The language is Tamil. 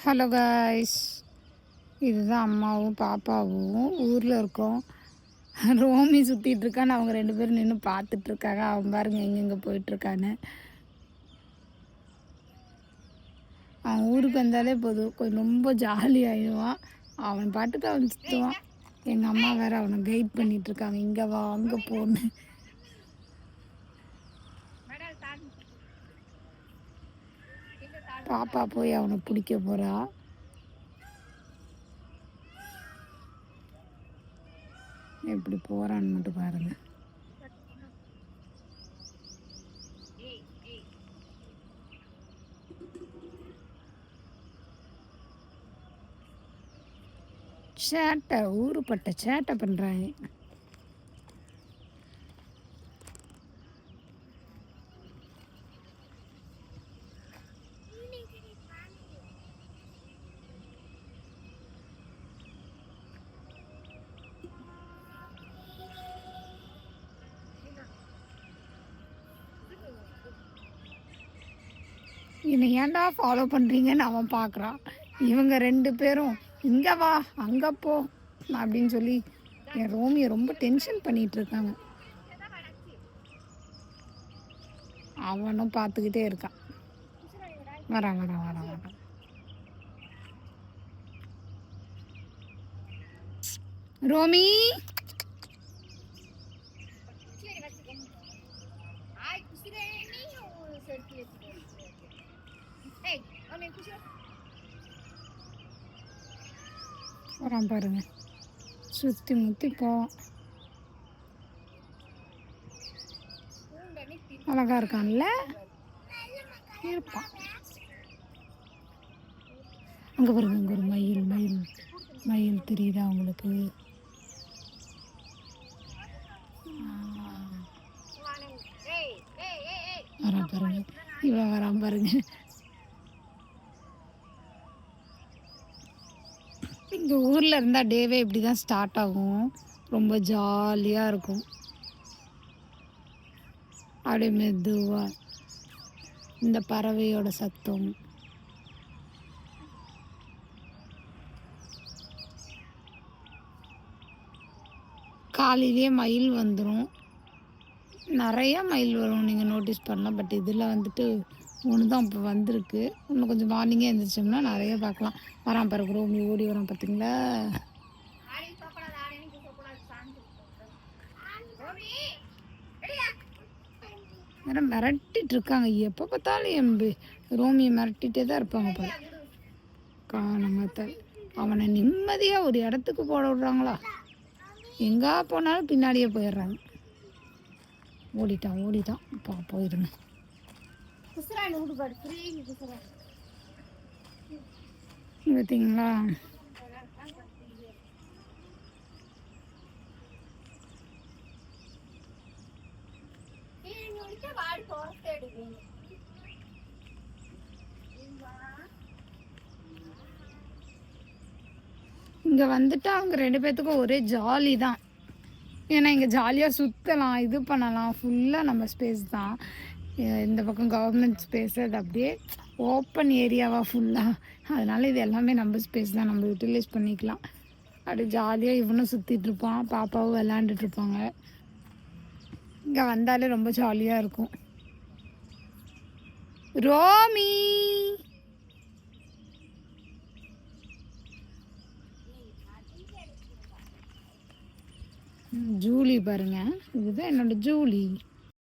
ஹலோ காய்ஸ், இதுதான் அம்மாவும் பாப்பாவும் ஊரில் இருக்கோம். ரோமி சுற்றிட்டு இருக்கான்னு அவங்க 2 பேரும் நின்று பார்த்துட்ருக்காங்க. அவன் பாருங்க எங்கெங்கே போயிட்டுருக்கான்னு. அவன் ஊருக்கு வந்தாலே போதும் கொஞ்சம் ரொம்ப ஜாலியாகிடுவான். அவன் பாட்டுக்கு அவன் சுற்றுவான். எங்கள் அம்மா வேறு அவனை கைட் பண்ணிகிட்ருக்காங்க, இங்கே வா அங்கே போன்னு. பாப்பா போய் அவனை பிடிக்க போகிறா. எப்படி போகிறான்னு மட்டும் பாருங்கள். சேட்டை, ஊருப்பட்ட சேட்டை பண்ணுறாங்க. என்னை ஏன்டா ஃபாலோ பண்ணுறீங்கன்னு அவன் பார்க்குறான். இவங்க 2 பேரும் இங்கே வா அங்கே போ அப்படின்னு சொல்லி என் ரோமியை ரொம்ப டென்ஷன் பண்ணிகிட்ருக்காங்க. அவனும் பார்த்துக்கிட்டே இருக்கான். வரான் வரான் வரான் வரான். ரோமி வரான் பாருங்க, சுற்றி முற்றி போவான். அழகா இருக்கான்ல, இருப்பான். அங்கே பாருங்க, அங்கே ஒரு மயில் மயில் மயில் தெரியுதா உங்களுக்கு? வரான் பாருங்க, இவன் வரான் பாருங்க. இந்த ஊரில் இருந்தால் டேவே இப்படி தான் ஸ்டார்ட் ஆகும். ரொம்ப ஜாலியாக இருக்கும். அப்படியே மெதுவாக இந்த பறவையோட சத்தம், காலையிலேயே மயில் வந்துடும். நிறையா மயில் வரும், நீங்கள் நோட்டீஸ் பண்ணலாம். பட் இதில் வந்துட்டு ஒன்று தான் இப்போ வந்திருக்கு. இன்னும் கொஞ்சம் மார்னிங்கே எழுந்திரிச்சோம்னா நிறைய பார்க்கலாம். வரான் பிறகு ரோமி ஓடி வரான் பார்த்தீங்களா? வேற மிரட்டிட்டு இருக்காங்க. எப்போ பார்த்தாலும் எம்பு ரோமியை மிரட்டிகிட்டே தான் இருப்பாங்க போல. காணாம அவனை நிம்மதியாக ஒரு இடத்துக்கு போட விட்றாங்களா? எங்கே போனாலும் பின்னாடியே போயிடுறாங்க. ஓடிட்டான் ஓடிட்டான். அப்பா போயிடுங்க. பார்த்தீங்களா? இங்கே வந்துட்டு அவங்க 2 பேர்த்துக்கும் ஒரே ஜாலி தான். ஏன்னா இங்கே ஜாலியாக சுற்றலாம், இது பண்ணலாம். ஃபுல்லாக நம்ம ஸ்பேஸ் தான். இந்த பக்கம் கவர்மெண்ட் ஸ்பேஸ், அது அப்படியே ஓப்பன் ஏரியாவாக ஃபுல்லாக. அதனால் இது எல்லாமே நம்ம ஸ்பேஸ் தான், நம்ம யூட்டிலைஸ் பண்ணிக்கலாம். அப்படியே ஜாலியாக இவனும் சுற்றிட்டுருப்பான், பாப்பாவும் விளாண்டுட்ருப்பாங்க. இங்கே வந்தாலே ரொம்ப ஜாலியாக இருக்கும். ரோமி ஜூலி பாருங்க, இதுதான் என்னோட ஜூலி.